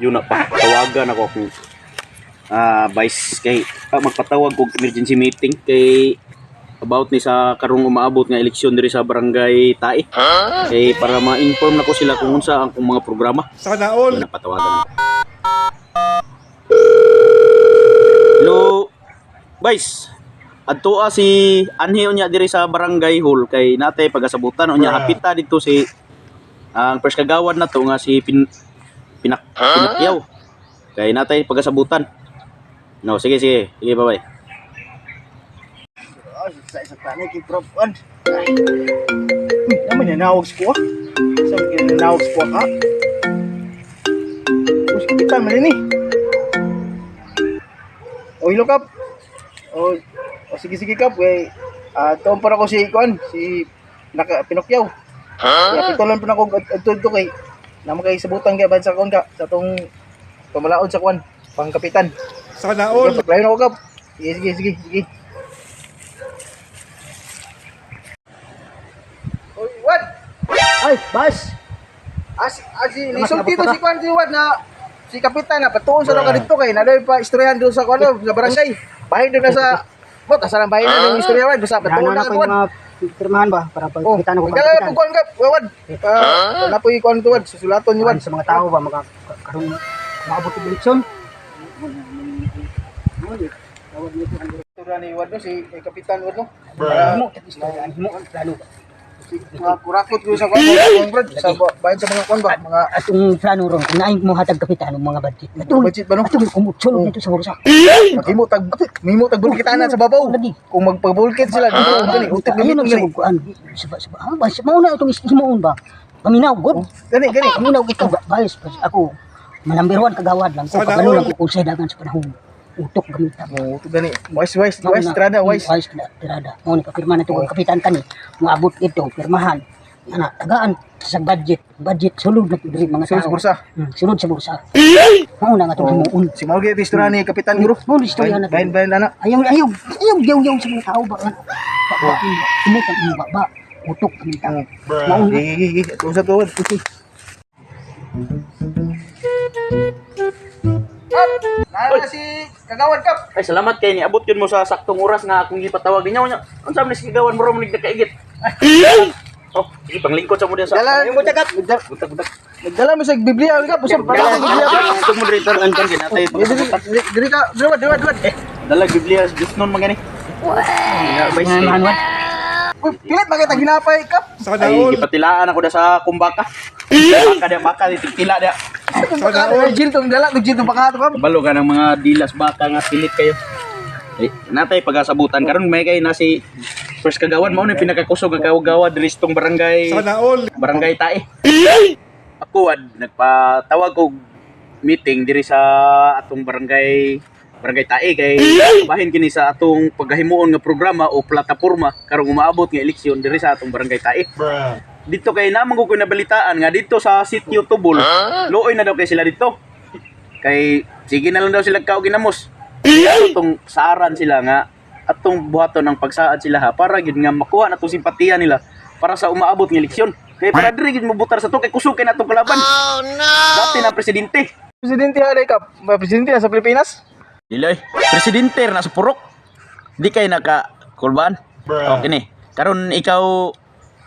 Yun na pa, tawagan ako kung vice kay magpatawag og emergency meeting kay about ni sa karong umaabot nga eleksyon diri sa barangay Tae. Kay para ma-inform na ko sila kung unsa ang mga programa. Sana all. Yun na patawagan. Hello, vice. Adto si Anhe unya diri sa barangay hall kay natay pagasabutan unya hapita dito si ang first kagawad na to nga si Pinakyaw. Kay natay pagasabutan. No, sige. Sige, bye-bye. Sa tanay kay Prof. An. Naman nanawag ko. Sa nanawag ko ha. Us kita man ni. O hello kap. O sige kap kay tuon para ko si Kuan, si Pinokyaw. Ya pitulan pa nako adto kay namo kay sabutan kay bansa kon ka sa tong pamalaod sa Kuan, pang kapitan. Sana all. Lain ako kap. Sige. Oy, Wad. Ay, bas. Nisulti to si Kuan si Wad na si kapitan na patuon sa ka dito kay naday pa istoryahan doon sa Kuan sa barangay. Bahin doon na sa bot asa lang bahin na yung istorya Wad basta patuon na Kuan. Pirmahan ba para pagkitan ko Dala po Kuan kap, Wad. Na po Kuan to Wad, susulaton ni Wad sa mga tao ba magkaroon maabot ng eleksyon. Istorya ni Wad no si kapitan Wad no. Himo ang plano. Mga kurakot ko sa Kuan, Brad, sa bahin sa mga Kuan ba, mga Atong plano ron kung naay mo hatag kapitan ng mga budget. budget ba no? Atong kumutsul nito sa bursa. Mimo tag bulkitanan sa babaw. Kung magpabulkit sila dito, gani utik Ayun ang gani. kuan. Mauna itong himuon ba? Paminaw god. Gani. Paminaw ito bayos ako. Number 1 kagawad lang ko kabalo lang ko kung sa dagan sa panahon. Utok gamitan. Oh, ito gani. Wise tirada. Wise tirada. Mo ni kapirma na tong kapitan kani. Moabot ito pirmahan. Ana tagaan sa budget sulod na diri mga Sulod sa tao. bursa. Sulod sa bursa. Mao na nga itong himuon. Si Maugi ito istorya ni Kapitan Guru. Mo ni istorya na. Bahin ana. Ayaw yaw sa mga tao ba. Sumutang ba. Utok gamitan. Mao na. Gigi. Usap to. Nana si Kagawad Kap. Ay salamat kay niabot yun mo sa saktong oras nga akong gipatawag ninyo nya. Unsa man si kagawan mo ron nagkaigit. Oh, sige panglingkod sa mo din sa. Dala mo tagat. Butak. Nagdala mo sa Biblia Kap. Usap para sa Biblia. Ito mo dito ang kan ginatay. Diri ka, duwad. Dala Biblia just non magani. Uy, pilit makita ginapay Kap. Sana Ay all. gipatilaan ako da sa kumbaka. Baka titila dia. Jin tong dala, jin tong pakato Kap. Balo ka ng mga dilas baka nga pilit kayo. Natay pagasabutan karon may kay na si first kagawan mao ni pinakakusog nga kagawad diri sa tong barangay Sana all. barangay Tae. Ako nagpatawag og meeting diri sa atong barangay Tae kay bahin kini sa atong paghahimuon nga programa o plataporma karong umaabot nga eleksyon diri sa atong barangay Tae. Dito kay namang ko nabalitaan nga dito sa sitio Tubol, looy na daw kay sila dito. Kay sige na lang daw sila kaog ginamos. Atong saaran sila nga atong buhaton ng pagsaad sila ha para gid nga makuha na tong simpatiya nila para sa umaabot nga eleksyon. Kay para diri gid mobutar sa to kay kusukin atong kalaban. Oh no. Dati na presidente. Presidente halay Kap. Presidente sa Pilipinas. Dilay, presidente na sa purok. Di kay naka-kulbaan. Okay ni. Karon ikaw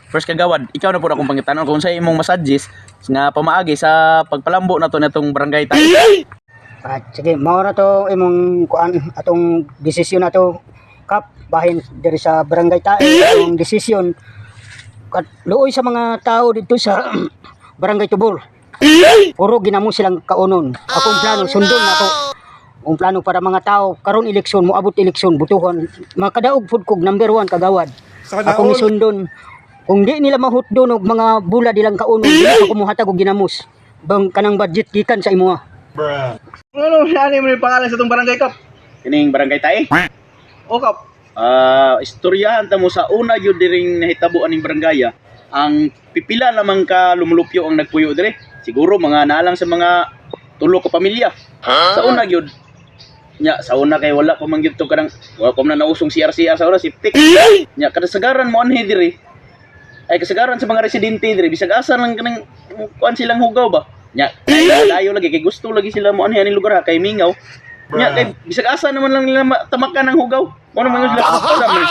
first kagawad, ikaw na po akong pangitanon kung sa imong masuggest nga pamaagi sa pagpalambo na to natong barangay Tae. Sige, mao na to imong kuan atong desisyon na to Kap bahin diri sa barangay Tae atong desisyon kat luoy sa mga tao dito sa barangay Tubol. Puro ginamo silang kaunon. Akong plano sundon nako. Ang plano para mga tao karon eleksyon moabot eleksyon butuhon makadaog pud kog number 1 kagawad. Sana Akong all. isundon kung di nila mahutdon og mga bula dilang kaunon di ako muhatag og ginamos. Bang kanang budget gikan sa imo. Ano mo yung pangalan sa itong barangay Kap? Kining barangay Tae. O Kap. Istoryahan ta mo sa una gyud diring nahitabo aning barangaya. Ang pipila lamang ka lumulupyo ang nagpuyo dire. Siguro mga nalang sa mga tulo ka pamilya. Sa una gyud nya sa una kay wala pa man gyud to kanang wala pa man nausong CRCR sa una siptik. Nya kada sagaran mo anhi dire. Ay kasagaran sa mga residente dire bisag asa lang kanang kuan silang hugaw ba. Nya, kay layo lagi kay gusto lagi sila mo ani lugar ha, kay mingaw. Nya kay bisag asa naman lang nila tamakan ng hugaw. Ano man sila pagpala man.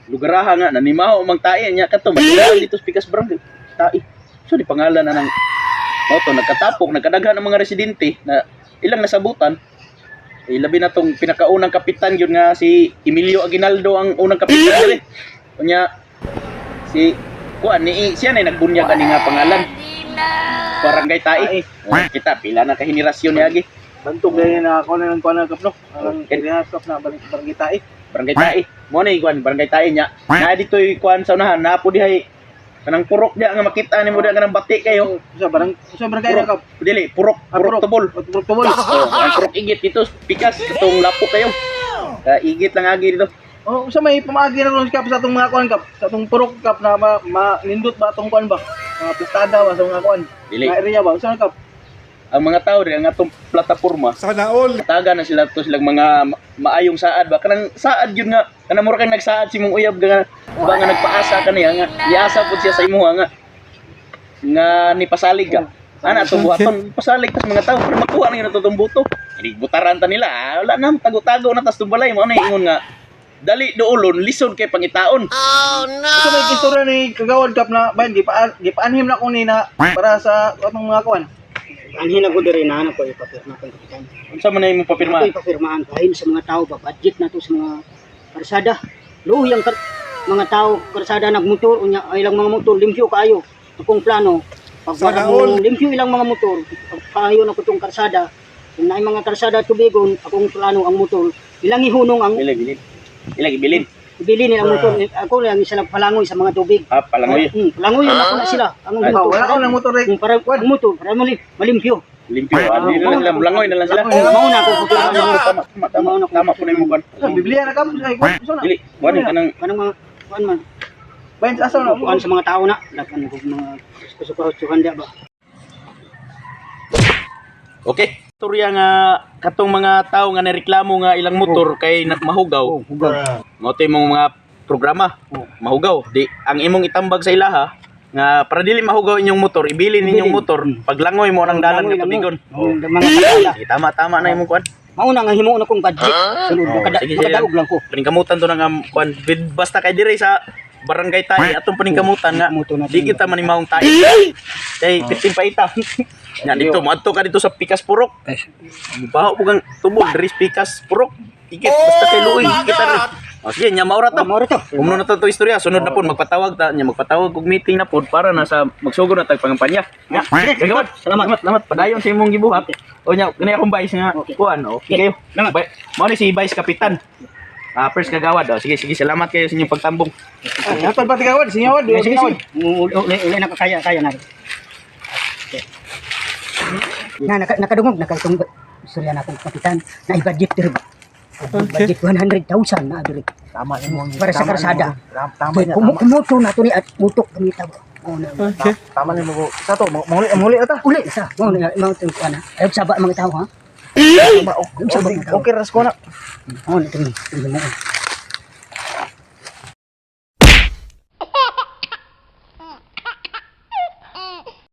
Lugaraha nga nanimaho mang tae nya kadto magdala dito sa Pikas Barangay. Tae. So di pangalan na ng moto nagkatapok, nagkadaghan ng mga residente na ilang nasabutan. Labi na tong pinakaunang kapitan yun nga si Emilio Aguinaldo ang unang kapitan diri. Kunya si kuan ni siya na nagbunyag ani nga pangalan. Barangay Tae. Kita pila na ka henerasyon ni agi. Bantog na yun na ako na ng kuan na kap no. Ang kap na barangay tae. Barangay Tae. Mo na kuan Barangay Tae nya. Na dito kuan sa unahan napo dihay kanang purok dia nga makita nimo dia kanang bati kayo. Sa barangay na kap. Dili purok tubol. Purok tubol. Ang purok igit dito Pikas itong lapo kayo. Igit lang agi dito. Oh, sa may pamagi na ron kap sa atong mga kuan kap. Sa atong purok kap na malindot ba atong kuan ba? Mga plastada ba sa mga kuan? Dili. Mga area ba? Saan kap? Ang mga tao rin ang atong plataporma Sana all. taga na sila to silang mga maayong saad ba kanang saad yun nga kanang mura kang nagsaad si mong uyab nga ba nga nagpaasa ka niya nga iasa pud siya sa imuha nga ni pasalig ka ana atong buhaton pasalig tas mga tao para makuha na yun atong buto hindi butaran ta nila wala na tago-tago na tas tumbalay mo na ingon nga dali doolon lison kay pangitaon. So may istorya ni kagawad kap na bayan gipaanhim na ko ni na para sa atong mga kuan. Ang hinago diri na ano ko ipapirma kang kapitan. Unsa man na imong papirma? Ako ipapirmahan kahin sa mga tao ba budget na to sa mga karsada. Luhi ang mga tao karsada nagmotor unya ilang mga motor limpyo kaayo. Akong plano Sana all. limpyo ilang mga motor kaayo na kutong karsada. Kung naay mga karsada tubigon akong plano ang motor ilang ihunong ang Bilin. Ilang ibilin. ibili nila ang motor. Ako lang isa nagpalangoy sa mga tubig. Palangoy. Palangoy ako na sila. Ang motor. Wala ko ng motor rek. Para ang motor para malimpyo. Limpyo. Ano na lang langoy na lang sila. Mauna ako pupirma. Tama po na imong kan. Biblia na kap ay kuan. So na. Dili, wani kanang Kanang mga kuan man. Bayan asa na. Kuan sa mga tao na. Lakan ko mga kusukahusukan dia ba. okay. Istorya nga katong mga tao nga nareklamo nga ilang motor kay mahugaw. Mo to imong mga programa. Mahugaw. Di ang imong itambag sa ilaha nga para dili mahugaw inyong motor, ibili ninyong motor. Paglangoy mo ang dalan nga tubigon. Mga karsada. Tama na imong kuan. Mauna nga himuon akong budget. Sunod sige, kadadaog lang ko. Paningkamutan to nga kuan. Basta kay dire sa Barangay Tae atong paningkamutan nga di kita manimahong tae. Kay piting paita. Nga dito moadto ka dito sa Pikas Purok. Baho pugang tubol diri sa Pikas Purok. Tikit basta kay luoy kita rin. O sige nya maura to. Maura to. Umno na to istorya sunod na pud magpatawag og meeting na pud para na sa magsugod na tag pangampanya. Nya. Gagawad. Salamat. Padayon sa imong gibuhat. O nya kani akong vice nga kuan okay kayo. Mao ni si Vice Kapitan. First kagawad. Sige salamat kayo sa inyong pagtambong. Hatol pa tigawad, sinyawad. Sige. Uli na kaya na. Na nakadungog nakatong istorya na akong kapitan na i-budget diri ba. Budget 100,000 na diri. Tama ni mo. Para sa karsada. Tama ni. Kumoto na to ni at mutok kamita ba. Tama ni mo. Sa to, muli ata. Uli sa mo na mga tong ana. Ay saba mga tao ha. Okay ras ko na. Oh, na tingin mo.